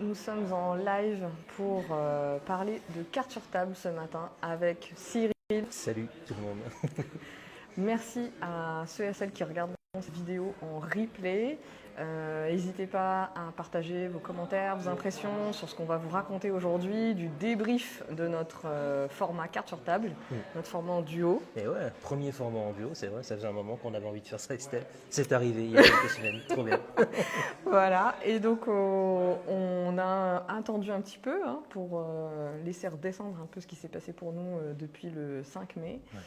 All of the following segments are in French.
nous sommes en live pour parler de cartes sur table ce matin avec Cyril. Salut tout le monde. Merci à ceux et celles qui regardent cette vidéo en replay. N'hésitez pas à partager vos commentaires, vos impressions sur ce qu'on va vous raconter aujourd'hui, du débrief de notre format carte sur table, notre format en duo. Et ouais, premier format en duo, c'est vrai, ça faisait un moment qu'on avait envie de faire ça, Estelle. C'est arrivé il y a quelques semaines, trop bien. Voilà, et donc on a attendu un petit peu pour laisser redescendre un peu ce qui s'est passé pour nous depuis le 5 mai. Ouais.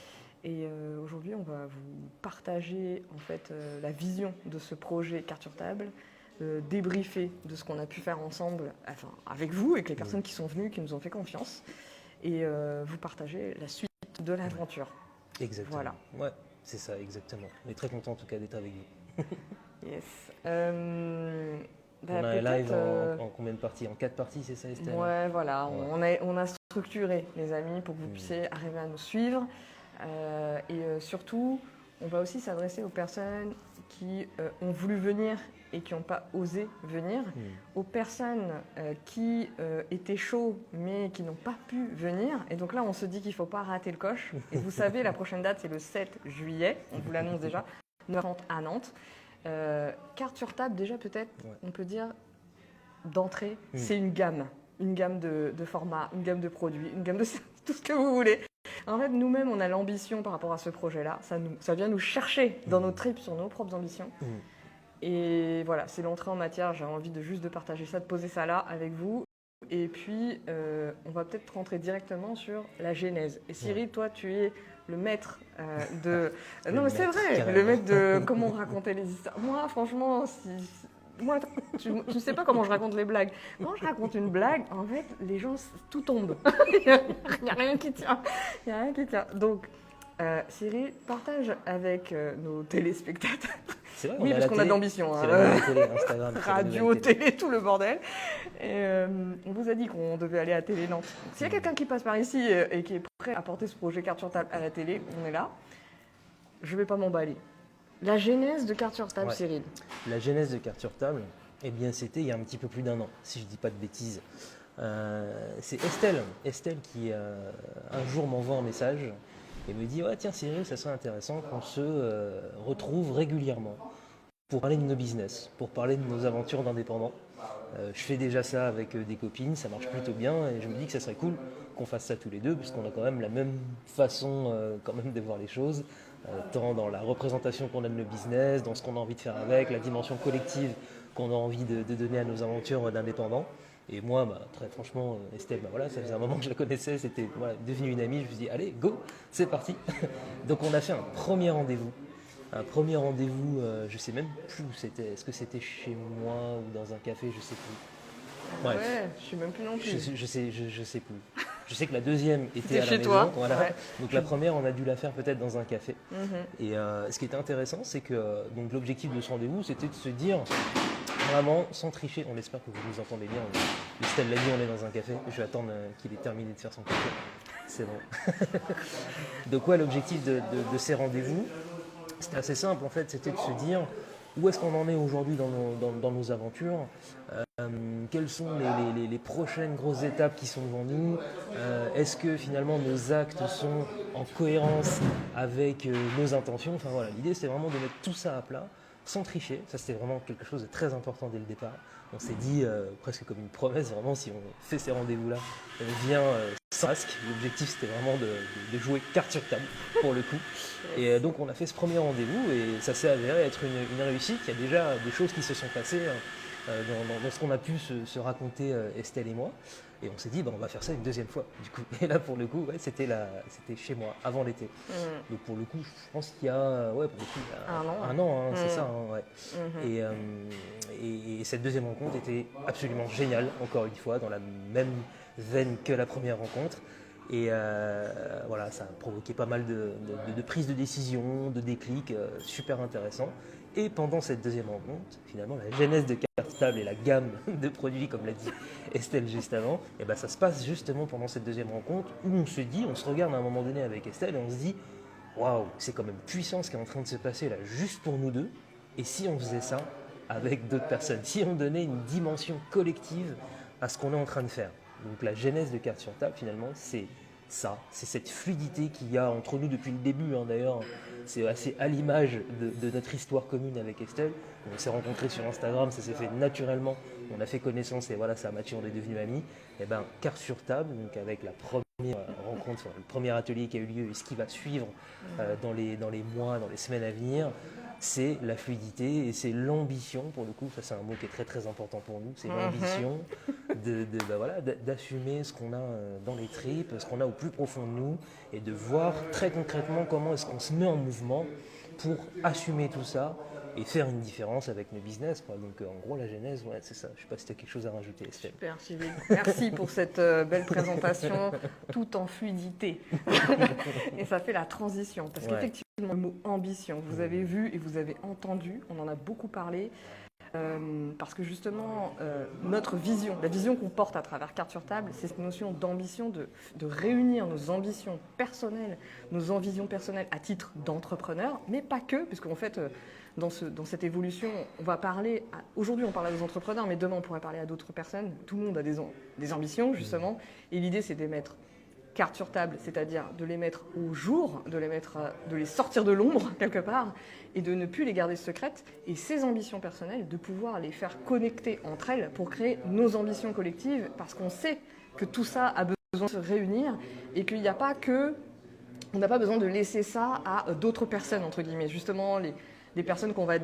Et aujourd'hui, on va vous partager en fait la vision de ce projet Carte sur table, débriefer de ce qu'on a pu faire ensemble, enfin avec vous, avec les personnes qui sont venues, qui nous ont fait confiance, et vous partager la suite de l'aventure. Exactement. Voilà. Ouais, c'est ça, exactement. On est très content en tout cas d'être avec vous. Yes. On a un live en combien de parties? En 4 parties, c'est ça, Estelle? Ouais, voilà. Ouais. On a structuré, les amis, pour que vous puissiez arriver à nous suivre. Surtout, on va aussi s'adresser aux personnes qui ont voulu venir et qui n'ont pas osé venir, aux personnes qui étaient chauds mais qui n'ont pas pu venir. Et donc là, on se dit qu'il ne faut pas rater le coche. Et vous savez, la prochaine date, c'est le 7 juillet, on vous l'annonce déjà, 9h30 à Nantes. Carte sur table, déjà peut-être, on peut dire, d'entrée, c'est une gamme de formats, une gamme de produits, une gamme de tout ce que vous voulez. En fait, nous-mêmes, on a l'ambition par rapport à ce projet-là. Ça vient nous chercher dans nos tripes sur nos propres ambitions. Et voilà, c'est l'entrée en matière. J'ai envie de partager ça, de poser ça là avec vous. Et puis, on va peut-être rentrer directement sur la genèse. Et Cyril, toi, tu es le maître de... non, mais c'est vrai, carrément. Le maître de comment raconter les histoires. Moi, franchement, moi, tu ne sais pas comment je raconte les blagues. Quand je raconte une blague, en fait, les gens, tout tombe. Il n'y a rien qui tient. Il n'y a rien qui tient. Donc, Cyril, partage avec nos téléspectateurs. C'est vrai, oui, parce qu'on a de l'ambition. C'est la télé, Instagram. Radio, télé, tout le bordel. Et on vous a dit qu'on devait aller à Télé Nantes. S'il y a quelqu'un qui passe par ici et qui est prêt à porter ce projet Carte sur table à la télé, on est là. Je ne vais pas m'emballer. La genèse de Carte sur table, Cyril. La genèse de Carte sur table, eh bien, c'était il y a un petit peu plus d'1 an, si je ne dis pas de bêtises. C'est Estelle qui un jour m'envoie un message et me dit « Ouais, tiens Cyril, ça serait intéressant qu'on se retrouve régulièrement pour parler de nos business, pour parler de nos aventures d'indépendants. Je fais déjà ça avec des copines, ça marche plutôt bien et je me dis que ça serait cool qu'on fasse ça tous les deux puisqu'on a quand même la même façon quand même de voir les choses. Tant dans la représentation qu'on a de nos business, dans ce qu'on a envie de faire avec, la dimension collective qu'on a envie de donner à nos aventures d'indépendants. Et moi, très franchement, Estelle, voilà, ça faisait un moment que je la connaissais, c'était devenu une amie, je me suis dit, allez, go, c'est parti. Donc on a fait un premier rendez-vous. Je sais même plus où c'était, est-ce que c'était chez moi ou dans un café, je sais plus. Bref. Ouais, je sais même plus non plus. Je sais plus. Je sais que la deuxième était à la chez maison. Toi. Voilà. Ouais. Donc la première, on a dû la faire peut-être dans un café. Et ce qui était intéressant, c'est que donc, l'objectif de ce rendez-vous, c'était de se dire vraiment sans tricher. On espère que vous nous entendez bien. Estelle l'a dit, on est dans un café. Je vais attendre qu'il ait terminé de faire son café. C'est bon. Donc l'objectif de ces rendez-vous, c'était assez simple en fait. C'était de se dire où est-ce qu'on en est aujourd'hui dans nos aventures. Quelles sont les prochaines grosses étapes qui sont devant nous? Est-ce que finalement nos actes sont en cohérence avec nos intentions? Enfin voilà, l'idée c'était vraiment de mettre tout ça à plat, sans tricher. Ça c'était vraiment quelque chose de très important dès le départ. On s'est dit presque comme une promesse, vraiment si on fait ces rendez-vous-là, on vient sans masque. L'objectif c'était vraiment de jouer carte sur table pour le coup. Et donc on a fait ce premier rendez-vous et ça s'est avéré être une réussite. Il y a déjà des choses qui se sont passées dans ce qu'on a pu se raconter Estelle et moi. Et on s'est dit, on va faire ça une deuxième fois. Du coup. Et là, pour le coup, c'était chez moi, avant l'été. Donc pour le coup, je pense qu'il y a, pour le coup, un an, c'est ça. Et cette deuxième rencontre était absolument géniale, encore une fois, dans la même veine que la première rencontre. Et voilà, ça a provoqué pas mal de prises de décision, de déclics super intéressants. Et pendant cette deuxième rencontre, finalement, la genèse de Carte Table et la gamme de produits, comme l'a dit Estelle juste avant, et ça se passe justement pendant cette deuxième rencontre où on se regarde à un moment donné avec Estelle et on se dit waouh, c'est quand même puissant ce qui est en train de se passer là, juste pour nous deux. Et si on faisait ça avec d'autres personnes, si on donnait une dimension collective à ce qu'on est en train de faire. Donc la genèse de Cartes sur table, finalement, c'est ça, c'est cette fluidité qu'il y a entre nous depuis le début. D'ailleurs, c'est assez à l'image de notre histoire commune avec Estelle. On s'est rencontrés sur Instagram, ça s'est fait naturellement. On a fait connaissance et voilà, ça a matché, on est devenus amis. Et bien, Cartes sur table, donc avec la première rencontre, le premier atelier qui a eu lieu et ce qui va suivre dans les mois, dans les semaines à venir, c'est la fluidité et c'est l'ambition, pour le coup, ça c'est un mot qui est très très important pour nous, c'est l'ambition d'assumer ce qu'on a dans les tripes, ce qu'on a au plus profond de nous et de voir très concrètement comment est-ce qu'on se met en mouvement pour assumer tout ça et faire une différence avec nos business, quoi. Donc en gros la genèse, ouais, c'est ça. Je ne sais pas si tu as quelque chose à rajouter, Estelle. Super, Cyril. Merci pour cette belle présentation, tout en fluidité. Et ça fait la transition, parce qu'effectivement, le mot ambition, vous avez vu et vous avez entendu, on en a beaucoup parlé, parce que justement, notre vision, la vision qu'on porte à travers Cartes sur table, c'est cette notion d'ambition, de réunir nos ambitions personnelles, nos ambitions personnelles à titre d'entrepreneur, mais pas que, puisqu'en fait, dans cette évolution, on va parler, aujourd'hui on parle à des entrepreneurs, mais demain on pourrait parler à d'autres personnes. Tout le monde a des ambitions, justement, et l'idée c'est de les mettre cartes sur table, c'est-à-dire de les mettre au jour, de les sortir de l'ombre quelque part, et de ne plus les garder secrètes, et ces ambitions personnelles, de pouvoir les faire connecter entre elles pour créer nos ambitions collectives, parce qu'on sait que tout ça a besoin de se réunir, et qu'il n'y a pas que... On n'a pas besoin de laisser ça à d'autres personnes, entre guillemets. Justement, les personnes qu'on va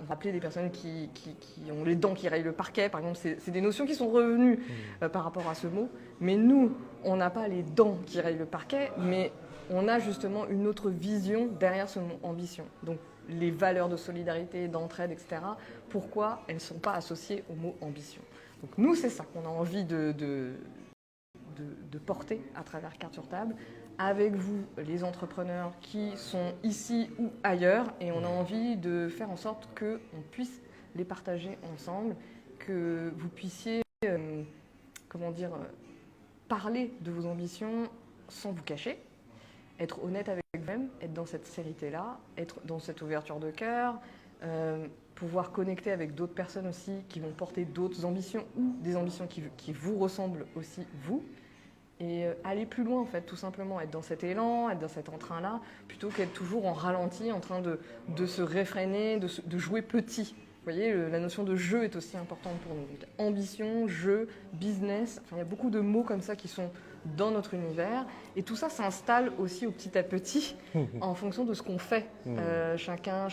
appeler des personnes qui ont les dents qui rayent le parquet, par exemple, c'est des notions qui sont revenues par rapport à ce mot. Mais nous, on n'a pas les dents qui rayent le parquet, mais on a justement une autre vision derrière ce mot ambition. Donc les valeurs de solidarité, d'entraide, etc., pourquoi elles ne sont pas associées au mot ambition? Donc nous, c'est ça qu'on a envie de porter à travers Cartes sur table, avec vous, les entrepreneurs qui sont ici ou ailleurs, et on a envie de faire en sorte qu'on puisse les partager ensemble, que vous puissiez, parler de vos ambitions sans vous cacher, être honnête avec vous-même, être dans cette sérénité-là, être dans cette ouverture de cœur, pouvoir connecter avec d'autres personnes aussi qui vont porter d'autres ambitions ou des ambitions qui vous ressemblent aussi, vous. Et aller plus loin, en fait, tout simplement, être dans cet élan, être dans cet entrain-là, plutôt qu'être toujours en ralenti, en train de se réfréner, de jouer petit. Vous voyez, la notion de jeu est aussi importante pour nous. Donc, ambition, jeu, business, enfin, il y a beaucoup de mots comme ça qui sont dans notre univers. Et tout ça s'installe aussi au petit à petit en fonction de ce qu'on fait, chacun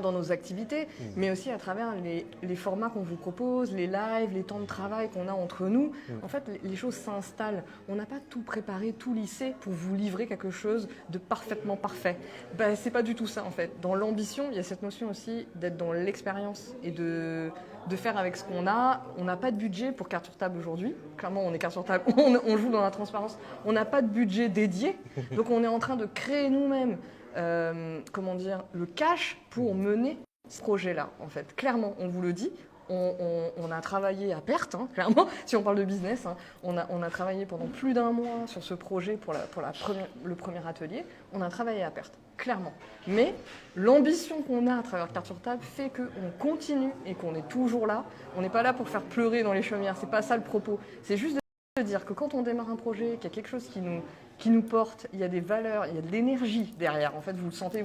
dans nos activités, mais aussi à travers les formats qu'on vous propose, les lives, les temps de travail qu'on a entre nous. En fait, les choses s'installent. On n'a pas tout préparé, tout lissé pour vous livrer quelque chose de parfaitement parfait. Ben, c'est pas du tout ça, en fait. Dans l'ambition, il y a cette notion aussi d'être dans l'expérience et de faire avec ce qu'on a. On n'a pas de budget pour Cartes sur table aujourd'hui. Clairement, on est Cartes sur table, on joue dans la transparence. On n'a pas de budget dédié, donc on est en train de créer nous-mêmes le cash pour mener ce projet-là, en fait. Clairement, on vous le dit, on a travaillé à perte, clairement, si on parle de business. On a travaillé pendant plus d'un mois sur ce projet pour le premier atelier. On a travaillé à perte, clairement. Mais l'ambition qu'on a à travers Cartes sur table fait qu'on continue et qu'on est toujours là. On n'est pas là pour faire pleurer dans les chaumières, c'est pas ça le propos. C'est juste de dire que quand on démarre un projet, qu'il y a quelque chose qui nous porte, il y a des valeurs, il y a de l'énergie derrière. En fait, vous le sentez,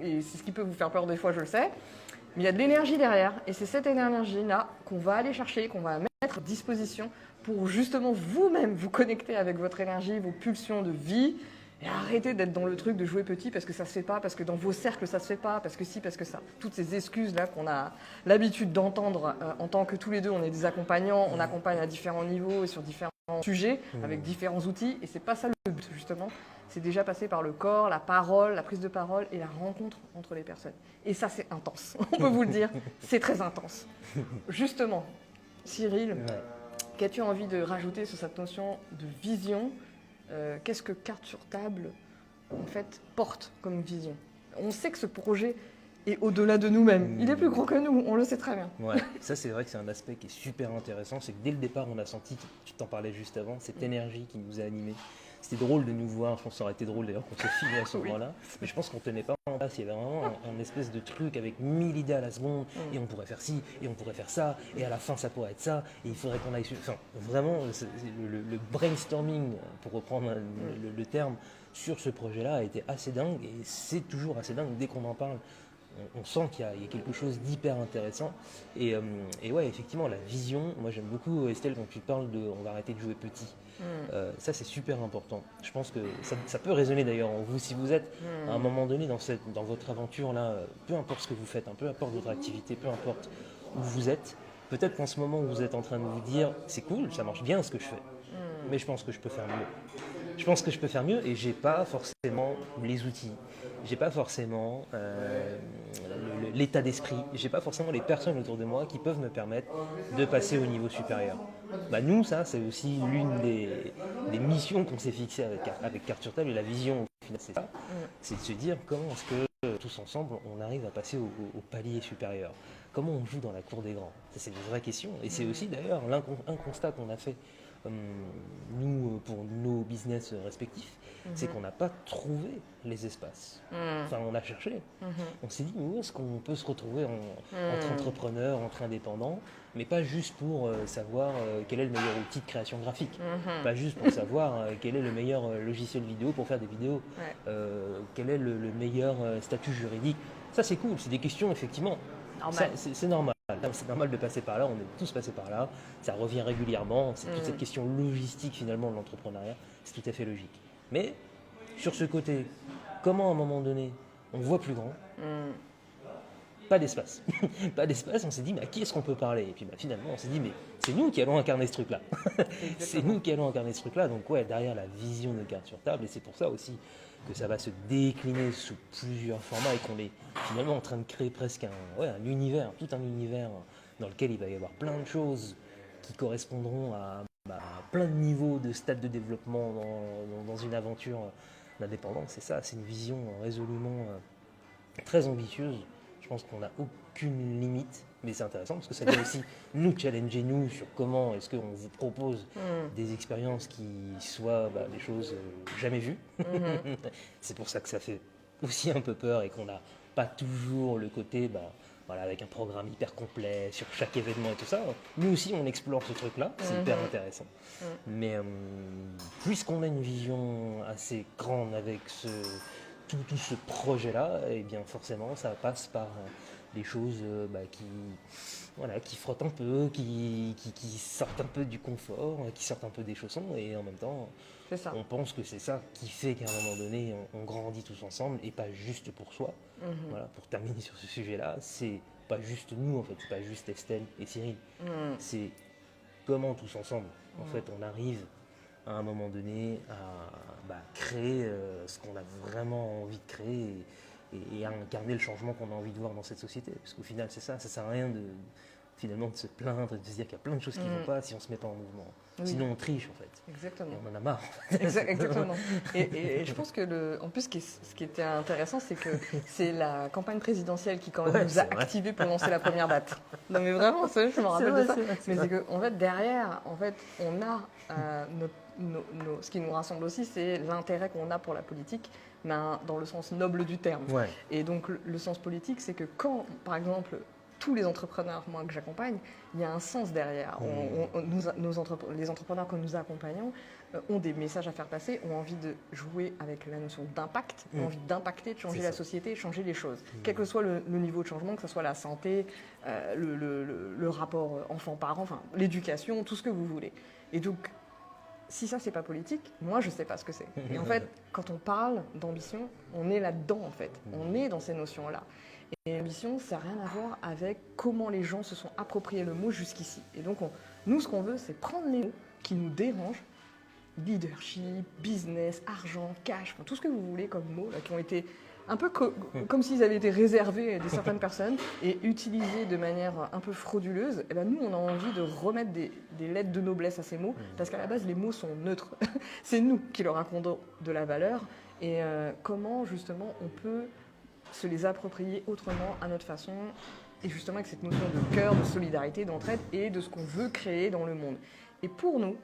et c'est ce qui peut vous faire peur des fois, je le sais. Mais il y a de l'énergie derrière, et c'est cette énergie-là qu'on va aller chercher, qu'on va mettre à disposition pour justement vous-même vous connecter avec votre énergie, vos pulsions de vie, et arrêter d'être dans le truc de jouer petit parce que ça se fait pas, parce que dans vos cercles ça se fait pas, parce que si, parce que ça. Toutes ces excuses-là qu'on a l'habitude d'entendre en tant que tous les deux, on est des accompagnants, on accompagne à différents niveaux et sur différents sujets, avec différents outils, et c'est pas ça le but, justement. C'est déjà passé par le corps, la parole, la prise de parole et la rencontre entre les personnes. Et ça, c'est intense. On peut vous le dire, c'est très intense. Justement, Cyril, qu'as-tu envie de rajouter sur cette notion de vision? Qu'est-ce que Cartes sur table, en fait, porte comme vision? On sait que ce projet est au-delà de nous-mêmes. Il est plus grand que nous, on le sait très bien. Ouais, ça c'est vrai que c'est un aspect qui est super intéressant. C'est que dès le départ, on a senti, tu t'en parlais juste avant, cette énergie qui nous a animés. c'était drôle de nous voir. Je pense que ça aurait été drôle d'ailleurs qu'on se filme à ce moment-là. Mais je pense qu'on tenait pas en place. Il y avait vraiment un espèce de truc avec 1000 idées à la seconde. Et on pourrait faire ci, et on pourrait faire ça. Et à la fin, ça pourrait être ça. Et il faudrait qu'on aille sur... Enfin, vraiment, le brainstorming, pour reprendre le terme, sur ce projet-là a été assez dingue. Et c'est toujours assez dingue. Dès qu'on en parle, on sent qu'il y a quelque chose d'hyper intéressant. Et ouais, effectivement, la vision, moi j'aime beaucoup, Estelle, quand tu parles de on va arrêter de jouer petit. Ça, c'est super important. Je pense que ça peut résonner d'ailleurs en vous. Si vous êtes à un moment donné dans votre aventure-là, peu importe ce que vous faites, peu importe votre activité, peu importe où vous êtes, peut-être qu'en ce moment où vous êtes en train de vous dire c'est cool, ça marche bien ce que je fais, mais je pense que je peux faire mieux. Je pense que je peux faire mieux et j'ai pas forcément les outils, j'ai pas forcément l'état d'esprit, j'ai pas forcément les personnes autour de moi qui peuvent me permettre de passer au niveau supérieur. Bah nous, ça c'est aussi l'une des missions qu'on s'est fixées avec Carte sur Table et la vision au final c'est ça, c'est de se dire comment est-ce que tous ensemble on arrive à passer au palier supérieur. Comment on joue dans la cour des grands? Ça, c'est une vraie question et c'est aussi d'ailleurs un constat qu'on a fait nous, pour nos business respectifs, c'est qu'on n'a pas trouvé les espaces. Enfin, on a cherché. On s'est dit, où est-ce qu'on peut se retrouver entre entrepreneurs, entre indépendants, mais pas juste pour savoir quel est le meilleur outil de création graphique, pas juste pour savoir quel est le meilleur logiciel vidéo pour faire des vidéos, quel est le meilleur statut juridique. Ça, c'est cool, c'est des questions, effectivement. C'est normal. C'est normal de passer par là, on est tous passés par là, ça revient régulièrement, c'est toute cette question logistique finalement de l'entrepreneuriat, c'est tout à fait logique. Mais sur ce côté, comment à un moment donné on voit plus grand, pas d'espace. Pas d'espace, on s'est dit mais à qui est-ce qu'on peut parler? Et puis finalement on s'est dit mais c'est nous qui allons incarner ce truc-là. C'est nous qui allons incarner ce truc-là, donc ouais, derrière la vision de Carte sur Table, et c'est pour ça aussi que ça va se décliner sous plusieurs formats et qu'on est finalement en train de créer presque un univers, tout un univers dans lequel il va y avoir plein de choses qui correspondront à plein de niveaux de stade de développement dans une aventure d'indépendance. C'est ça, c'est une vision résolument très ambitieuse. Je pense qu'on n'a aucune limite, mais c'est intéressant parce que ça vient aussi nous challenger nous sur comment est-ce qu'on vous propose des expériences qui soient des choses jamais vues. C'est pour ça que ça fait aussi un peu peur et qu'on n'a pas toujours le côté avec un programme hyper complet sur chaque événement et tout ça. Nous aussi on explore ce truc-là, c'est hyper intéressant. Mais puisqu'on a une vision assez grande avec tout ce projet-là, et bien forcément ça passe par des choses qui frottent un peu, qui sortent un peu du confort, qui sortent un peu des chaussons, et en même temps on pense que c'est ça qui fait qu'à un moment donné on grandit tous ensemble et pas juste pour soi. Voilà, pour terminer sur ce sujet-là, c'est pas juste nous en fait, c'est pas juste Estelle et Cyril, c'est comment tous ensemble en fait on arrive à un moment donné à créer ce qu'on a vraiment envie de créer et à incarner le changement qu'on a envie de voir dans cette société. Parce qu'au final, c'est ça sert à rien de se plaindre et de se dire qu'il y a plein de choses qui ne vont pas si on ne se met pas en mouvement. Oui. Sinon, on triche en fait. Exactement. Et on en a marre. Exactement. Et je pense que, en plus, ce qui était intéressant, c'est que c'est la campagne présidentielle qui quand même nous a activés pour lancer la première date. Non mais vraiment, je me rappelle de ça. Mais c'est qu'en fait, derrière, on a ce qui nous rassemble aussi, c'est l'intérêt qu'on a pour la politique, mais dans le sens noble du terme. Ouais. Et donc, le sens politique, c'est que quand, par exemple, tous les entrepreneurs, moi, que j'accompagne, il y a un sens derrière. Les entrepreneurs que nous accompagnons ont des messages à faire passer, ont envie de jouer avec la notion d'impact, ont envie d'impacter, de changer la société, changer les choses. Quel que soit le niveau de changement, que ce soit la santé, le rapport enfant-parent, enfin, l'éducation, tout ce que vous voulez. Et donc, si ça, c'est pas politique, moi, je sais pas ce que c'est. Et en fait, quand on parle d'ambition, on est là-dedans, en fait. On est dans ces notions-là. Et l'ambition, ça n'a rien à voir avec comment les gens se sont appropriés le mot jusqu'ici. Et donc, nous, ce qu'on veut, c'est prendre les mots qui nous dérangent, leadership, business, argent, cash, enfin, tout ce que vous voulez comme mots, là, qui ont été un peu comme s'ils avaient été réservés à certaines personnes et utilisés de manière un peu frauduleuse. Et ben nous, on a envie de remettre des lettres de noblesse à ces mots, parce qu'à la base, les mots sont neutres. C'est nous qui leur accordons de la valeur. Et comment, justement, on peut se les approprier autrement, à notre façon, et justement avec cette notion de cœur, de solidarité, d'entraide et de ce qu'on veut créer dans le monde. Et pour nous,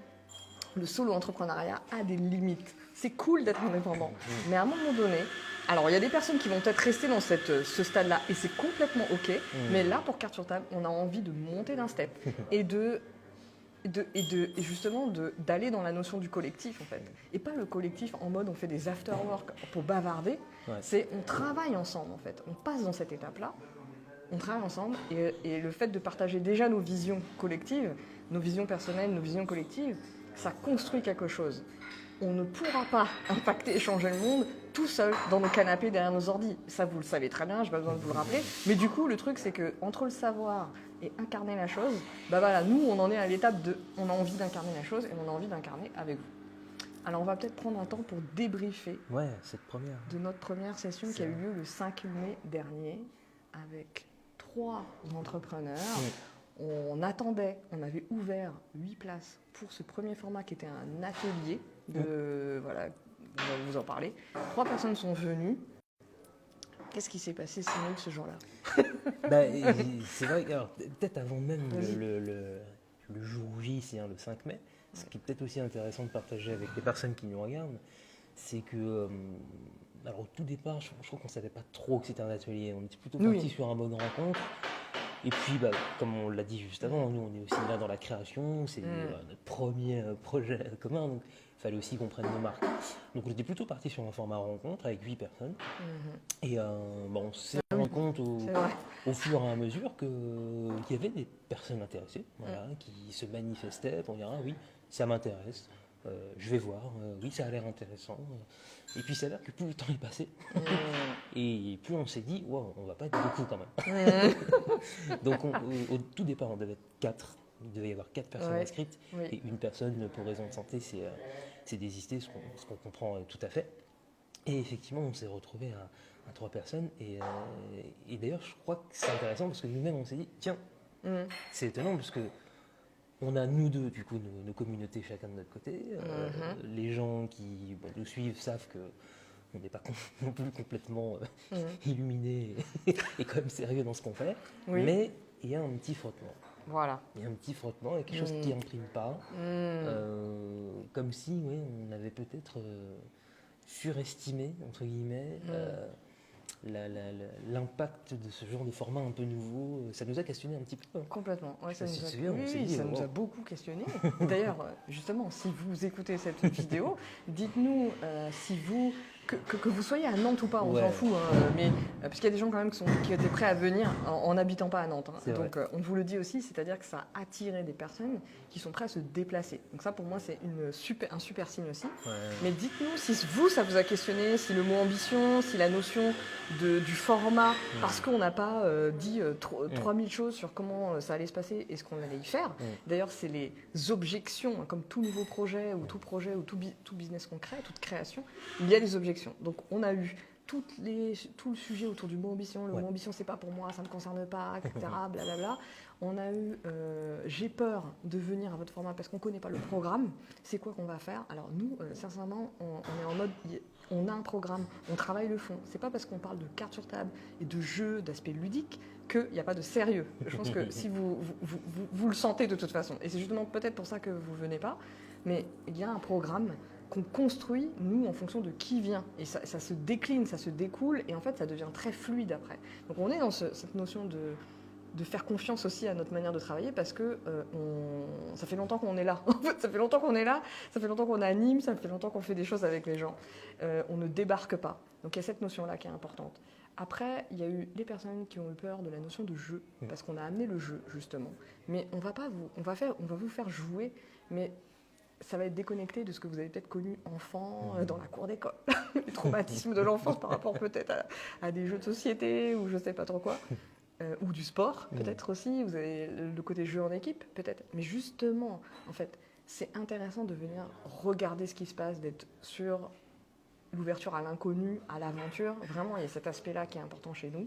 le solo-entrepreneuriat a des limites. c'est cool d'être indépendant. Mais à un moment donné, alors il y a des personnes qui vont peut-être rester dans ce stade-là et c'est complètement OK. Mais là, pour Carte sur table, on a envie de monter d'un step et justement d'aller dans la notion du collectif en fait. Et pas le collectif en mode on fait des after-work pour bavarder. C'est on travaille ensemble en fait. On passe dans cette étape-là. On travaille ensemble et le fait de partager déjà nos visions collectives, nos visions personnelles, nos visions collectives, ça construit quelque chose. On ne pourra pas impacter et changer le monde tout seul dans nos canapés derrière nos ordis. Ça, vous le savez très bien, je n'ai pas besoin de vous le rappeler. Mais du coup, le truc, c'est qu'entre le savoir et incarner la chose, bah voilà, nous, on en est à l'étape de... On a envie d'incarner la chose et on a envie d'incarner avec vous. Alors, on va peut-être prendre un temps pour débriefer de notre première session qui a eu lieu le 5 mai dernier avec 3 entrepreneurs. On attendait, on avait ouvert 8 places pour ce premier format qui était un atelier. Voilà, on va vous en parler. 3 personnes sont venues. Qu'est-ce qui s'est passé sinon ce jour-là? C'est vrai, alors, peut-être avant même le jour J, c'est-à-dire le 5 mai, ce qui est peut-être aussi intéressant de partager avec les personnes qui nous regardent, c'est que, alors au tout départ, je crois qu'on ne savait pas trop que c'était un atelier, on était plutôt parti sur un mode rencontre. Et puis, comme on l'a dit juste avant, nous on est aussi là dans la création, c'est notre premier projet commun, donc il fallait aussi qu'on prenne nos marques. Donc on était plutôt parti sur un format rencontre avec 8 personnes. Et on s'est rendu compte au fur et à mesure qu'il y avait des personnes intéressées qui se manifestaient pour dire « Ah oui, ça m'intéresse, je vais voir, oui ça a l'air intéressant ». Et puis ça a l'air que plus le temps est passé, et plus on s'est dit, wow, on va pas être beaucoup quand même. Donc au tout départ, on devait être 4, il devait y avoir 4 personnes inscrites, et une personne pour raison de santé s'est désistée, ce qu'on comprend tout à fait. Et effectivement, on s'est retrouvés à 3 personnes, et d'ailleurs, je crois que c'est intéressant parce que nous-mêmes, on s'est dit, tiens, c'est étonnant parce que on a nous deux, du coup, nos communautés chacun de notre côté. Les gens qui nous suivent savent qu'on n'est pas non plus complètement illuminés et quand même sérieux dans ce qu'on fait. Mais il y a un petit frottement. Voilà. Il y a un petit frottement, il y a quelque chose qui n'imprime pas. Comme si on avait peut-être surestimé, entre guillemets, l'impact de ce genre de format un peu nouveau. Ça nous a questionné un petit peu. Complètement. Ouais, ça nous a beaucoup questionné. D'ailleurs, justement, si vous écoutez cette vidéo, dites-nous si vous... Que vous soyez à Nantes ou pas, on s'en fout, mais parce qu'il y a des gens quand même qui étaient prêts à venir en n'habitant pas à Nantes. Donc on vous le dit aussi, c'est-à-dire que ça a attiré des personnes qui sont prêtes à se déplacer. Donc ça pour moi c'est un super signe aussi. Mais dites-nous si vous ça vous a questionné, si le mot ambition, si la notion du format, parce qu'on n'a pas dit 3000 choses sur comment ça allait se passer et ce qu'on allait y faire. D'ailleurs c'est les objections, comme tout nouveau projet ou tout projet ou tout business qu'on crée, toute création, il y a des objections. Donc on a eu tout le sujet autour du mot ambition. Le mot ambition, c'est pas pour moi, ça ne me concerne pas, etc. Blablabla. On a eu j'ai peur de venir à votre format parce qu'on ne connaît pas le programme. C'est quoi qu'on va faire? Alors nous, sincèrement, on est en mode on a un programme, on travaille le fond. C'est pas parce qu'on parle de cartes sur table et de jeux, d'aspect ludique qu'il n'y a pas de sérieux. Je pense que si vous le sentez de toute façon. Et c'est justement peut-être pour ça que vous ne venez pas. Mais il y a un programme qu'on construit, nous, en fonction de qui vient. Et ça se décline, ça se découle, et en fait, ça devient très fluide après. Donc on est dans cette notion de faire confiance aussi à notre manière de travailler, parce que ça fait longtemps qu'on est là. En fait, ça fait longtemps qu'on est là, ça fait longtemps qu'on anime, ça fait longtemps qu'on fait des choses avec les gens. On ne débarque pas. Donc il y a cette notion-là qui est importante. Après, il y a eu des personnes qui ont eu peur de la notion de jeu, parce qu'on a amené le jeu, justement. Mais on va vous faire jouer, mais ça va être déconnecté de ce que vous avez peut-être connu enfant dans la cour d'école, le traumatisme de l'enfance par rapport peut-être à des jeux de société ou je ne sais pas trop quoi, ou du sport peut-être aussi, vous avez le côté jeu en équipe peut-être. Mais justement, en fait, c'est intéressant de venir regarder ce qui se passe, d'être sur l'ouverture à l'inconnu, à l'aventure. Vraiment, il y a cet aspect-là qui est important chez nous.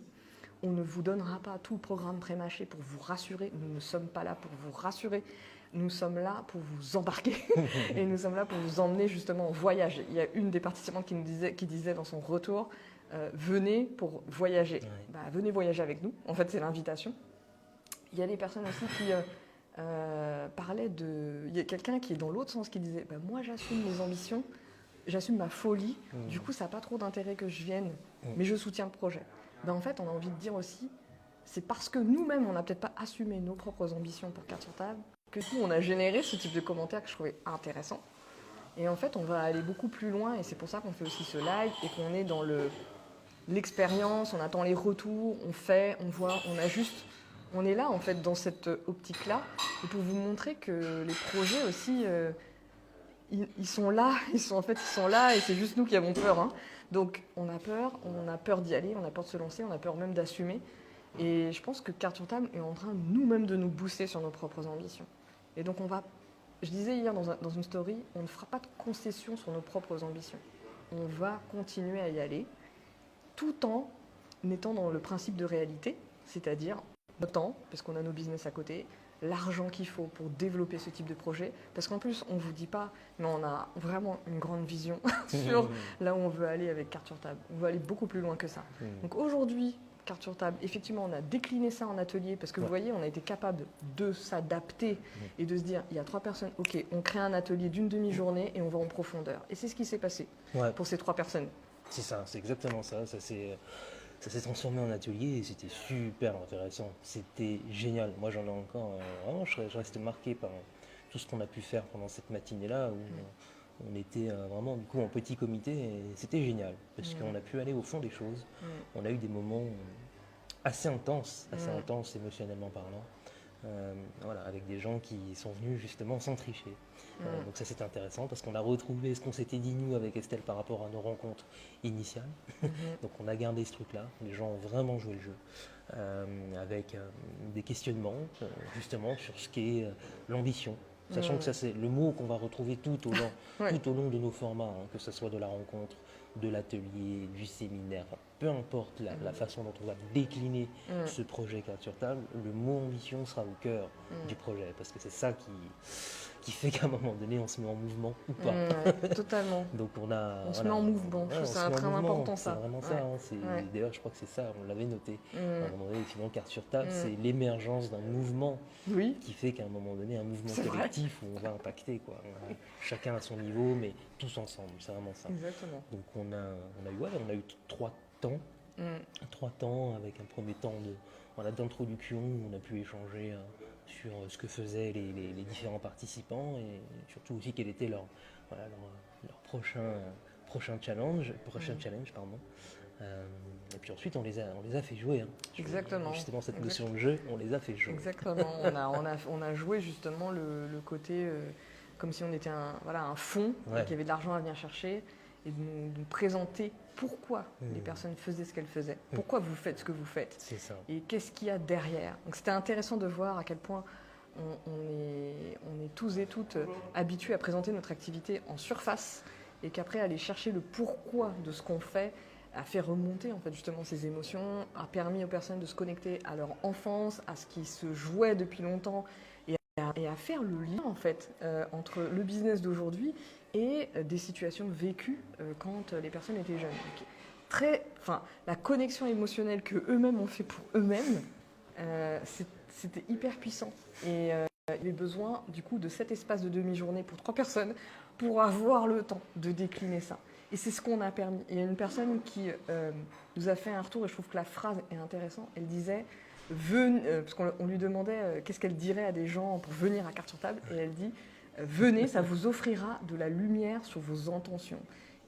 On ne vous donnera pas tout le programme prémâché pour vous rassurer. Nous ne sommes pas là pour vous rassurer. Nous sommes là pour vous embarquer et nous sommes là pour vous emmener justement voyager. Il y a une des participantes qui disait dans son retour, venez pour voyager. Venez voyager avec nous. En fait, c'est l'invitation. Il y a des personnes aussi qui parlaient de... Il y a quelqu'un qui est dans l'autre sens qui disait, moi j'assume mes ambitions, j'assume ma folie, du coup, ça n'a pas trop d'intérêt que je vienne, mais je soutiens le projet. Ben, en fait, on a envie de dire aussi, c'est parce que nous-mêmes, on n'a peut-être pas assumé nos propres ambitions pour Cartes sur table, que nous, on a généré ce type de commentaires que je trouvais intéressant. Et en fait, on va aller beaucoup plus loin, et c'est pour ça qu'on fait aussi ce live, et qu'on est dans l'expérience, on attend les retours, on fait, on voit, on ajuste. On est là, en fait, dans cette optique-là, et pour vous montrer que les projets aussi, ils sont là, ils sont là, et c'est juste nous qui avons peur. Hein. Donc, on a peur d'y aller, on a peur de se lancer, on a peur même d'assumer. Et je pense que Cartes sur table est en train, nous-mêmes, de nous booster sur nos propres ambitions. Et donc, je disais hier dans une story, on ne fera pas de concessions sur nos propres ambitions. On va continuer à y aller, tout en étant dans le principe de réalité, c'est-à-dire notre temps, parce qu'on a nos business à côté, l'argent qu'il faut pour développer ce type de projet, parce qu'en plus, on ne vous dit pas, mais on a vraiment une grande vision sur là où on veut aller avec Cartes sur table. On veut aller beaucoup plus loin que ça. Donc aujourd'hui, Cartes sur table, effectivement, on a décliné ça en atelier, parce que vous voyez, on a été capable de s'adapter et de se dire, il y a 3 personnes, ok, on crée un atelier d'une demi-journée et on va en profondeur. Et c'est ce qui s'est passé pour ces 3 personnes. C'est ça, c'est exactement ça. Ça s'est transformé en atelier et c'était super intéressant. C'était génial. Moi, j'en ai encore... vraiment, je restais marqué par tout ce qu'on a pu faire pendant cette matinée-là où on était vraiment du coup en petit comité et c'était génial parce qu'on a pu aller au fond des choses. On a eu des moments assez intenses émotionnellement parlant. Voilà, avec des gens qui sont venus justement sans tricher. Donc ça c'était intéressant parce qu'on a retrouvé ce qu'on s'était dit nous avec Estelle par rapport à nos rencontres initiales. Donc on a gardé ce truc-là, les gens ont vraiment joué le jeu avec des questionnements justement sur ce qu'est l'ambition. Sachant que ça c'est le mot qu'on va retrouver tout au long de nos formats, hein, que ce soit de la rencontre, de l'atelier, du séminaire, peu importe la façon dont on va décliner ce projet Cartes sur table, le mot ambition sera au cœur du projet, parce que c'est ça qui fait qu'à un moment donné on se met en mouvement ou pas. Totalement. Donc on se met en mouvement, c'est très important ça. C'est vraiment ça, hein, d'ailleurs je crois que c'est ça, on l'avait noté. À un moment donné, finalement Cartes sur table, c'est l'émergence d'un mouvement qui fait qu'à un moment donné, un mouvement collectif où on va impacter. Quoi. Chacun à son niveau, mais tous ensemble, c'est vraiment ça. Exactement. Donc on a eu 3 temps. 3 temps avec un premier temps d'introduction où on a pu échanger sur ce que faisaient les différents participants et surtout aussi quel était leur prochain challenge. Et puis ensuite on les a fait jouer. Hein. Exactement. Justement cette notion de jeu, on les a fait jouer. Exactement. on a joué justement le côté comme si on était un fonds et qu'il y avait de l'argent à venir chercher et de nous présenter pourquoi les personnes faisaient ce qu'elles faisaient, pourquoi vous faites ce que vous faites, c'est ça. Et qu'est-ce qu'il y a derrière. Donc c'était intéressant de voir à quel point on est tous et toutes habitués à présenter notre activité en surface et qu'après aller chercher le pourquoi de ce qu'on fait a fait remonter en fait justement ces émotions, a permis aux personnes de se connecter à leur enfance, à ce qui se jouait depuis longtemps et à faire le lien en fait entre le business d'aujourd'hui et des situations vécues quand les personnes étaient jeunes. Donc, la connexion émotionnelle que eux-mêmes ont fait pour eux-mêmes, c'était hyper puissant. Et il y avait besoin du coup de cet espace de demi-journée pour 3 personnes pour avoir le temps de décliner ça. Et c'est ce qu'on a permis. Il y a une personne qui nous a fait un retour et je trouve que la phrase est intéressante. Elle disait, parce qu'on lui demandait qu'est-ce qu'elle dirait à des gens pour venir à Cartes sur table, et elle dit, venez, ça vous offrira de la lumière sur vos intentions.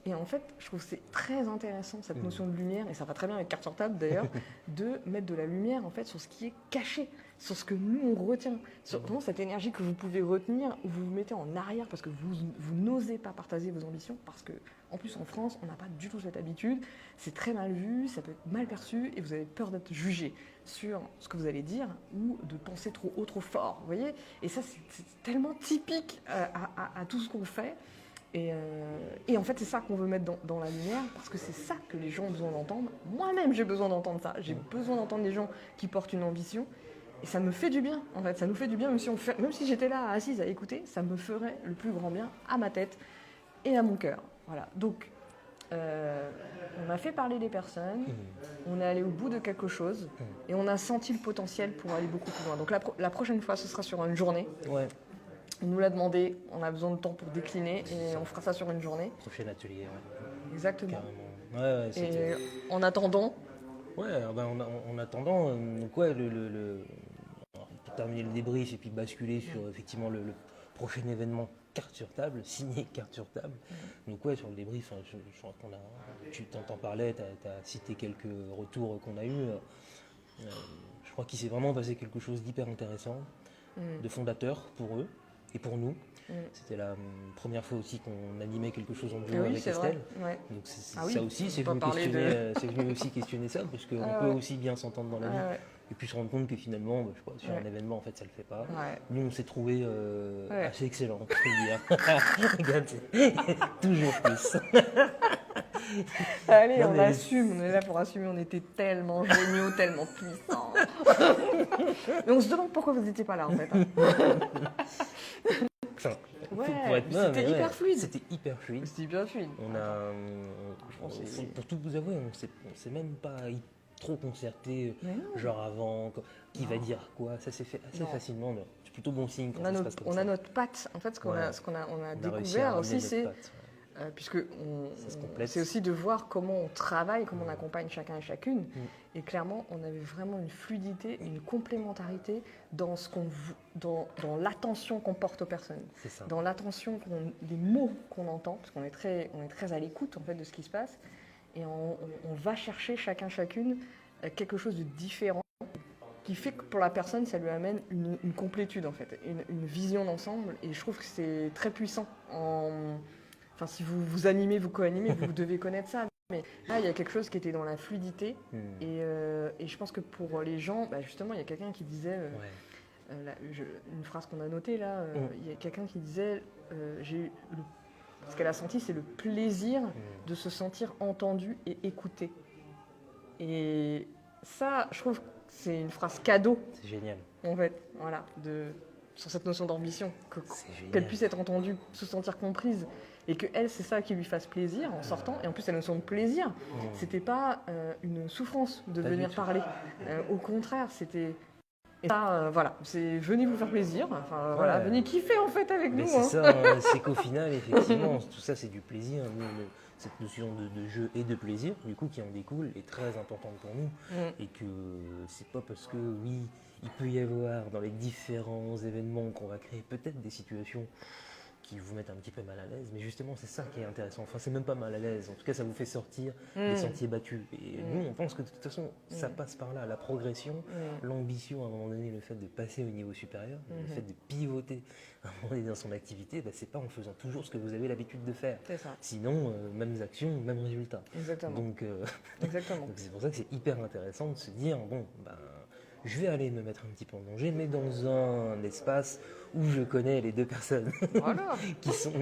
Et en fait, je trouve que c'est très intéressant cette notion de lumière, et ça va très bien avec Cartes sur table d'ailleurs, de mettre de la lumière en fait sur ce qui est caché, sur ce que nous on retient, sur vraiment cette énergie que vous pouvez retenir, ou vous vous mettez en arrière parce que vous n'osez pas partager vos ambitions, parce que en plus en France, on n'a pas du tout cette habitude, c'est très mal vu, ça peut être mal perçu, et vous avez peur d'être jugé sur ce que vous allez dire, ou de penser trop haut, trop fort, vous voyez. Et ça, c'est tellement typique à tout ce qu'on fait. Et en fait, c'est ça qu'on veut mettre dans la lumière, parce que c'est ça que les gens ont besoin d'entendre. Moi-même, j'ai besoin d'entendre ça. J'ai besoin d'entendre des gens qui portent une ambition. Et ça me fait du bien, en fait. Ça nous fait du bien, même si j'étais là assise à écouter, ça me ferait le plus grand bien à ma tête et à mon cœur. Voilà. Donc, on a fait parler des personnes, on est allé au bout de quelque chose, et on a senti le potentiel pour aller beaucoup plus loin. Donc la prochaine fois, ce sera sur une journée. Ouais. On nous l'a demandé, on a besoin de temps pour décliner et on fera ça sur une journée. Prochain atelier, ouais. Exactement. Carrément. Ouais, et en attendant... Ouais, en attendant, donc ouais, pour terminer le débrief et puis basculer sur effectivement le prochain événement carte sur table, signé carte sur table. Donc ouais, sur le débrief, je crois tu t'en parlais, tu as cité quelques retours qu'on a eus. Je crois qu'il s'est vraiment passé quelque chose d'hyper intéressant, de fondateur pour eux et pour nous. C'était la première fois aussi qu'on animait quelque chose en duo avec Estelle. Ouais. Donc ça aussi, c'est venu aussi questionner ça, parce qu'on peut aussi bien s'entendre dans la vie et puis se rendre compte que finalement, je crois, sur un événement, en fait, ça le fait pas. Ouais. Nous, on s'est trouvé assez excellent, je peux le dire. Regarde, toujours plus. Allez, on assume, on est là pour assumer, on était tellement géniaux, tellement puissants. Mais on se demande pourquoi vous n'étiez pas là, en fait. Enfin, c'était hyper fluide. C'était hyper fluide. C'était hyper fluide. Pour tout vous avouer, on s'est même pas trop concerté, genre avant, qui va dire quoi. Ça s'est fait assez facilement. C'est plutôt bon signe quand ça se passe comme ça. On a notre patte. En fait, ce qu'on a découvert aussi, c'est... puisque c'est aussi de voir comment on travaille, comment on accompagne chacun et chacune. Et clairement, on avait vraiment une fluidité, une complémentarité dans l'attention qu'on porte aux personnes, dans l'attention, des mots qu'on entend, parce qu'on est très à l'écoute en fait de ce qui se passe, et on va chercher chacun chacune quelque chose de différent, qui fait que pour la personne, ça lui amène une complétude en fait, une vision d'ensemble. Et je trouve que c'est très puissant. Enfin, si vous animez, vous co-animez, vous devez connaître ça. Mais là, il y a quelque chose qui était dans la fluidité. Et je pense que pour les gens, justement, il y a quelqu'un qui disait, une phrase qu'on a notée là, il y a quelqu'un qui disait, ce qu'elle a senti, c'est le plaisir de se sentir entendu et écouté. Et ça, je trouve que c'est une phrase cadeau. C'est génial. En fait, voilà, sur cette notion d'ambition, qu'elle puisse être entendue, se sentir comprise. Et que elle, c'est ça qui lui fasse plaisir en sortant. Et en plus, la notion de plaisir, c'était pas une souffrance de venir parler. Au contraire, c'était... Et ça, voilà, c'est venez vous faire plaisir. Enfin, voilà, venez kiffer en fait avec nous. C'est ça, c'est qu'au final, effectivement, tout ça, c'est du plaisir. Cette notion de jeu et de plaisir, du coup, qui en découle, est très importante pour nous. Et que c'est pas parce que, oui, il peut y avoir dans les différents événements qu'on va créer peut-être des situations qui vous mettent un petit peu mal à l'aise, mais justement c'est ça qui est intéressant, enfin c'est même pas mal à l'aise, en tout cas ça vous fait sortir des sentiers battus, et nous on pense que de toute façon ça passe par là, la progression, l'ambition à un moment donné, le fait de passer au niveau supérieur, le fait de pivoter à un moment donné dans son activité, c'est pas en faisant toujours ce que vous avez l'habitude de faire, sinon mêmes actions, mêmes résultats. Exactement. Donc Exactement. donc c'est pour ça que c'est hyper intéressant de se dire, bon, je vais aller me mettre un petit peu en danger, mais dans un espace où je connais les deux personnes qui sont,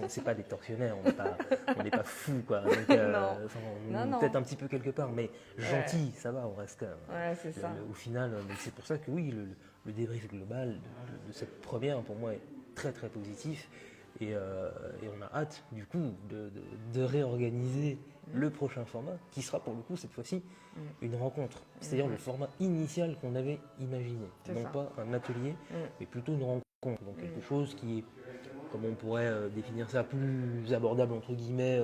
c'est pas des tortionnaires, on n'est pas fous quoi. Donc, peut-être un petit peu quelque part, mais gentil, ça va, on reste. C'est ça. Au final, c'est pour ça que oui, le débrief global de cette première pour moi est très très positif. Et on a hâte du coup de réorganiser le prochain format qui sera pour le coup cette fois-ci une rencontre, c'est-à-dire le format initial qu'on avait imaginé, non pas un atelier mais plutôt une rencontre, donc quelque chose qui est, comme on pourrait définir ça, plus abordable entre guillemets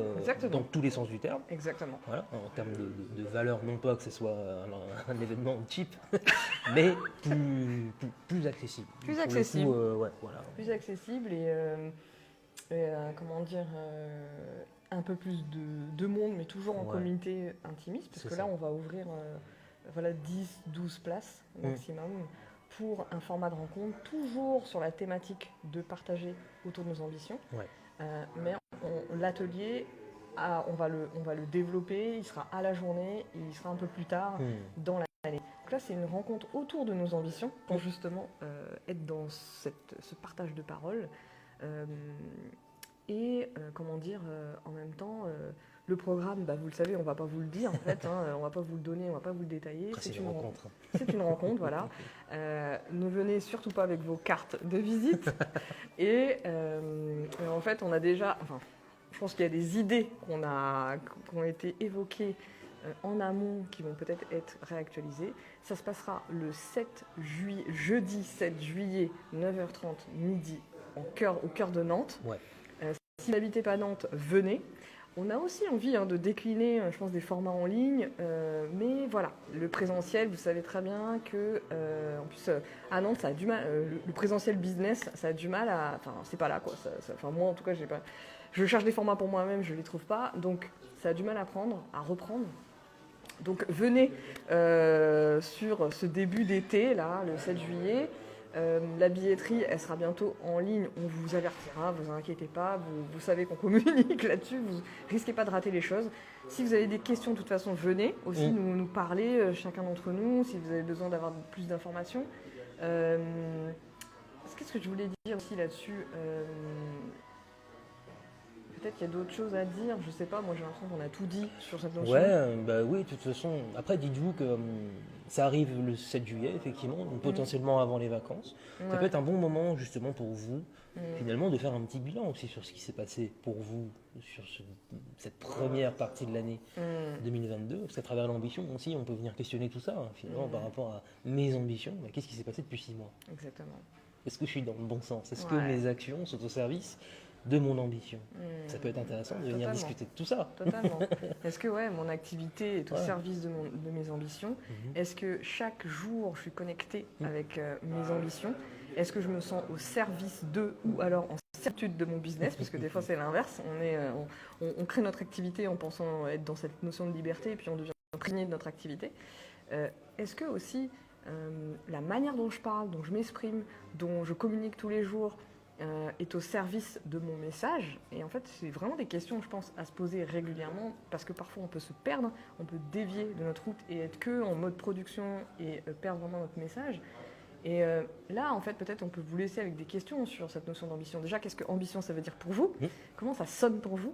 dans tous les sens du terme. Exactement. Voilà, en termes de valeur, non pas que ce soit un événement cheap, mais plus accessible. Plus accessible. Coup, voilà. Plus accessible et comment dire, un peu plus de monde, mais toujours en comité intimiste, parce que là on va ouvrir 10-12 places maximum pour un format de rencontre, toujours sur la thématique de partager autour de nos ambitions. Mais l'atelier, on va le développer, il sera à la journée, et il sera un peu plus tard dans l'année. Donc là, c'est une rencontre autour de nos ambitions pour justement être dans ce partage de paroles. Comment dire, en même temps, le programme, vous le savez, on ne va pas vous le dire en fait, on ne va pas vous le donner, on ne va pas vous le détailler. C'est une rencontre. C'est une rencontre, voilà. Ne venez surtout pas avec vos cartes de visite. Et en fait, on a déjà, je pense qu'il y a des idées qui ont été évoquées en amont qui vont peut-être être réactualisées. Ça se passera le 7 juillet, jeudi 7 juillet, 9h30, midi, au cœur de Nantes. Ouais. Si vous n'habitez pas Nantes, venez. On a aussi envie de décliner, je pense, des formats en ligne, mais voilà, le présentiel, vous savez très bien que, en plus, à Nantes, ça a du mal, le présentiel business, ça a du mal à, enfin, c'est pas là, quoi. Moi, en tout cas, je cherche des formats pour moi-même, je les trouve pas, donc ça a du mal à reprendre. Donc venez sur ce début d'été, là, le 7 juillet. La billetterie, elle sera bientôt en ligne. On vous avertira, vous inquiétez pas. Vous savez qu'on communique là-dessus. Vous risquez pas de rater les choses. Si vous avez des questions, de toute façon, venez aussi nous parler, chacun d'entre nous, si vous avez besoin d'avoir plus d'informations. Qu'est-ce que je voulais dire aussi là-dessus Peut-être qu'il y a d'autres choses à dire, je sais pas, moi j'ai l'impression qu'on a tout dit sur cette notion. Ouais, bah oui, de toute façon. Après, dites-vous que ça arrive le 7 juillet, effectivement, donc potentiellement avant les vacances. Ça peut être un bon moment, justement, pour vous, finalement, de faire un petit bilan aussi sur ce qui s'est passé pour vous sur cette première partie de l'année 2022. Parce qu'à travers l'ambition aussi, on peut venir questionner tout ça, finalement, par rapport à mes ambitions. Bah, qu'est-ce qui s'est passé depuis 6 mois? Exactement. Est-ce que je suis dans le bon sens? Est-ce que mes actions sont au service de mon ambition? Ça peut être intéressant de venir discuter de tout ça. Totalement. Est-ce que mon activité est au service de mes ambitions? Est-ce que chaque jour je suis connectée avec mes ambitions? Est-ce que je me sens au service de ou alors en certitude de mon business? Parce que des fois c'est l'inverse. On crée notre activité en pensant être dans cette notion de liberté et puis on devient imprégné de notre activité. Est-ce que aussi la manière dont je parle, dont je m'exprime, dont je communique tous les jours, est au service de mon message? Et en fait, c'est vraiment des questions, je pense, à se poser régulièrement, parce que parfois on peut se perdre, on peut dévier de notre route et être que en mode production et perdre vraiment notre message. Et là, en fait, peut-être on peut vous laisser avec des questions sur cette notion d'ambition. Déjà, qu'est-ce que ambition, ça veut dire pour vous? Comment ça sonne pour vous?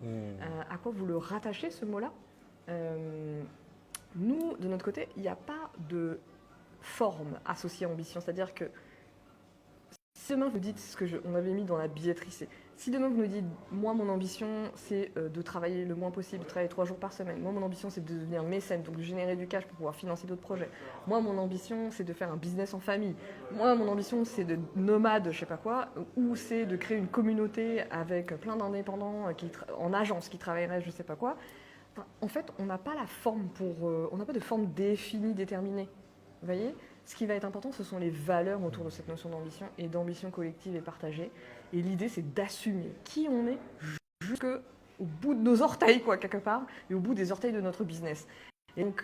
À quoi vous le rattachez, ce mot-là? Nous, de notre côté, il n'y a pas de forme associée à ambition. C'est-à-dire que si demain vous dites ce que on avait mis dans la billetterie, si demain vous nous dites, moi mon ambition c'est de travailler le moins possible, de travailler 3 jours par semaine, moi mon ambition c'est de devenir mécène, donc de générer du cash pour pouvoir financer d'autres projets, moi mon ambition c'est de faire un business en famille, moi mon ambition c'est de nomade, je sais pas quoi, ou c'est de créer une communauté avec plein d'indépendants en agence qui travailleraient je sais pas quoi. Enfin, en fait on n'a pas la forme on n'a pas de forme définie, déterminée. Vous voyez, ce qui va être important, ce sont les valeurs autour de cette notion d'ambition et d'ambition collective et partagée. Et l'idée, c'est d'assumer qui on est jusqu'au bout de nos orteils, quoi, quelque part, et au bout des orteils de notre business. Et donc,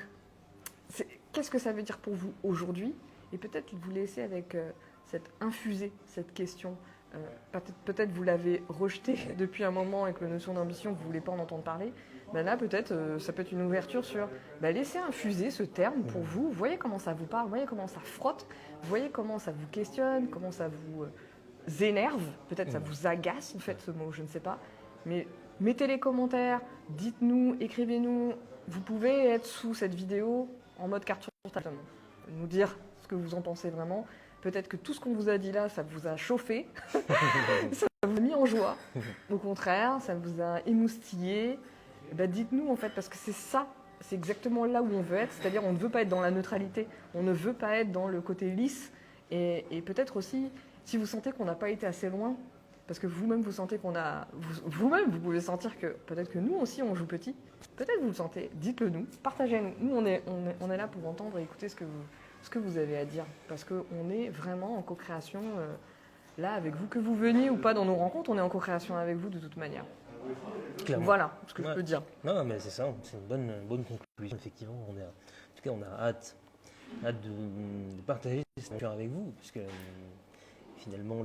qu'est-ce que ça veut dire pour vous aujourd'hui? Et peut-être vous laisser avec cette infusée, cette question. Peut-être vous l'avez rejetée depuis un moment avec la notion d'ambition, vous ne voulez pas en entendre parler. Ben là, peut-être, ça peut être une ouverture sur laissez infuser ce terme pour vous. Voyez comment ça vous parle, voyez comment ça frotte, voyez comment ça vous questionne, comment ça vous énerve. Peut-être ça vous agace, en fait, ce mot, je ne sais pas. Mais mettez les commentaires, dites-nous, écrivez-nous. Vous pouvez être sous cette vidéo en mode carte sur table, nous dire ce que vous en pensez vraiment. Peut-être que tout ce qu'on vous a dit là, ça vous a chauffé, ça vous a mis en joie. Au contraire, ça vous a émoustillé. Dites-nous en fait, parce que c'est ça, c'est exactement là où on veut être, c'est-à-dire on ne veut pas être dans la neutralité, on ne veut pas être dans le côté lisse, et peut-être aussi, si vous sentez qu'on n'a pas été assez loin, parce que vous-même vous sentez qu'on a, vous-même vous pouvez sentir que peut-être que nous aussi on joue petit, peut-être vous le sentez, dites-le nous, partagez-nous, nous on est là pour entendre et écouter ce que vous avez à dire, parce qu'on est vraiment en co-création là avec vous, que vous veniez ou pas dans nos rencontres, on est en co-création avec vous de toute manière. Clairement. Voilà ce que je peux dire. Non, mais c'est ça, c'est une bonne conclusion. Effectivement, en tout cas, on a hâte de partager cette aventure avec vous, puisque finalement,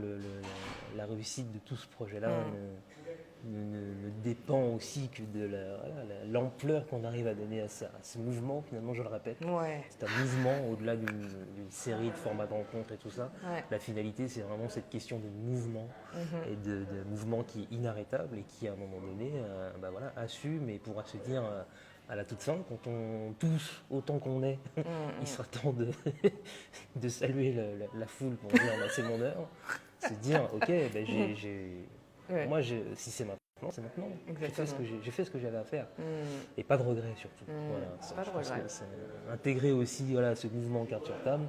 la réussite de tout ce projet-là ne dépend aussi que de l'ampleur qu'on arrive à donner à ce mouvement. Finalement, je le répète, c'est un mouvement au-delà d'une série de formats de rencontres et tout ça. La finalité, c'est vraiment cette question de mouvement et de mouvement qui est inarrêtable et qui, à un moment donné, assume et pourra se dire à la toute fin, quand on touche autant qu'on est, il sera temps de saluer la foule pour dire c'est mon heure, se dire ok, moi si c'est maintenant, c'est maintenant. J'ai fait ce que j'avais à faire et pas de regret surtout. Voilà, pas de regret. Intégrer aussi ce mouvement carte sur table,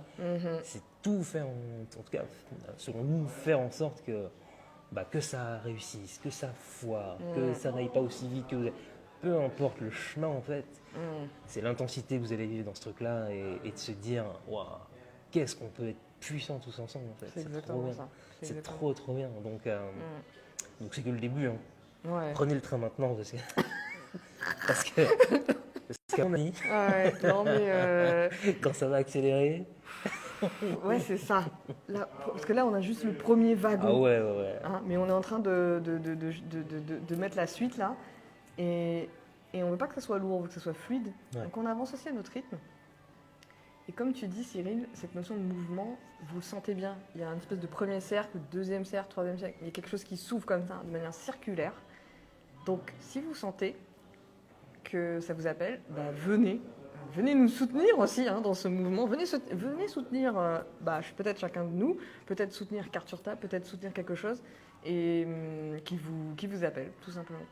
c'est tout faire, en tout cas selon nous, faire en sorte que que ça réussisse, que ça foire, que ça n'aille pas aussi vite que vous avez. Peu importe le chemin en fait, c'est l'intensité que vous allez vivre dans ce truc-là et de se dire, waouh, qu'est-ce qu'on peut être puissants tous ensemble en fait. C'est exactement trop bien. ça. C'est trop bien. Donc c'est que le début. Hein. Ouais. Prenez le train maintenant parce que qu'on a dit, non mais quand ça va accélérer. Ouais, c'est ça. Là, parce que là, on a juste le premier wagon. Ah ouais. Hein, mais on est en train de mettre la suite là. Et on ne veut pas que ça soit lourd, on veut que ça soit fluide. Ouais. Donc on avance aussi à notre rythme. Et comme tu dis, Cyril, cette notion de mouvement, vous le sentez bien. Il y a une espèce de premier cercle, deuxième cercle, troisième cercle. Il y a quelque chose qui s'ouvre comme ça, de manière circulaire. Donc si vous sentez que ça vous appelle, venez. Venez nous soutenir aussi dans ce mouvement. Venez soutenir peut-être chacun de nous, peut-être soutenir Carte sur table, peut-être soutenir quelque chose et qui vous appelle, tout simplement.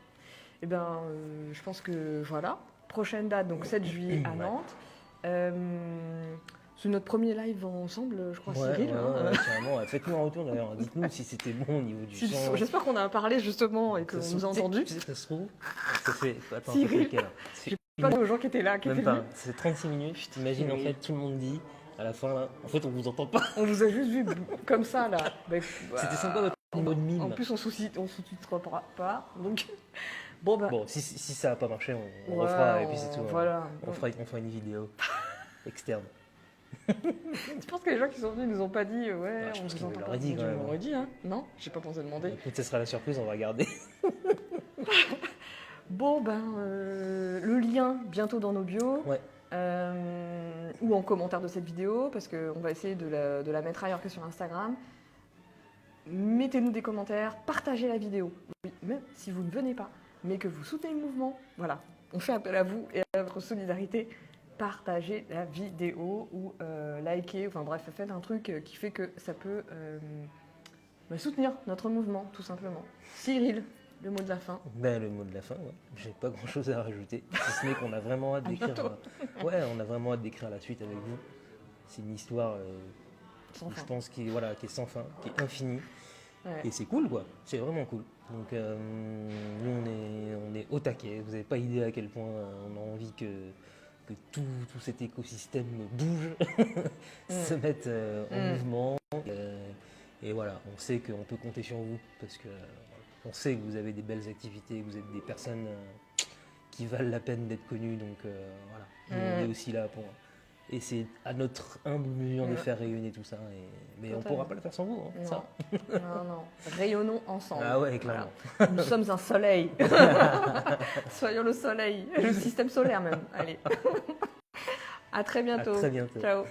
Et je pense que voilà. Prochaine date, donc 7 juillet à Nantes. C'est notre premier live ensemble, je crois, Cyril. Carrément. Faites-nous un retour d'ailleurs. Dites-nous si c'était bon au niveau du son. J'espère qu'on a parlé justement et qu'on nous a entendu. Tu sais, ça se trouve. Ça fait. Attends, Cyril. C'est Pas aux gens qui étaient là, même pas. C'est 36 minutes. Je t'imagine en fait tout le monde dit à la fin là. En fait, on vous entend pas. On vous a juste vu comme ça là. C'était sympa votre niveau de mime. En plus, on sous-titre pas. Donc bon, si ça n'a pas marché, on refera et puis c'est tout. Voilà. On fera une vidéo externe. Je pense que les gens qui sont venus nous ont pas dit je on pense vous qu'ils entend pas. l'auraient dit quand même. On l'aurait dit, hein. Non, j'ai pas pensé demander. Écoute, ce sera la surprise, on va regarder. Bon, le lien bientôt dans nos bios. Ouais. Ou en commentaire de cette vidéo, parce qu'on va essayer de la mettre ailleurs que sur Instagram. Mettez-nous des commentaires, partagez la vidéo. Oui, même si vous ne venez pas, mais que vous soutenez le mouvement. Voilà, on fait appel à vous et à votre solidarité. Partagez la vidéo ou likez, enfin bref, faites un truc qui fait que ça peut soutenir notre mouvement, tout simplement. Cyril, le mot de la fin. Le mot de la fin, ouais. J'ai pas grand chose à rajouter, si ce n'est qu'on a vraiment hâte d'écrire. On a vraiment hâte d'écrire la suite avec vous. C'est une histoire, je pense, qui est sans fin, qui est infinie. Ouais. Et c'est cool, quoi. C'est vraiment cool. Donc, nous, on est au taquet. Vous n'avez pas idée à quel point on a envie que tout cet écosystème bouge, se mette en mouvement. Et voilà, on sait qu'on peut compter sur vous parce que on sait que vous avez des belles activités, que vous êtes des personnes qui valent la peine d'être connues. Donc voilà, on est aussi là pour. Et c'est à notre humble mesure de faire rayonner tout ça. Mais totalement. On ne pourra pas le faire sans vous. Hein, non. Ça. Non. Rayonnons ensemble. Ah ouais, clairement. Voilà. Nous sommes un soleil. Soyons le soleil. Le système solaire même. Allez. À très bientôt. À très bientôt. Ciao.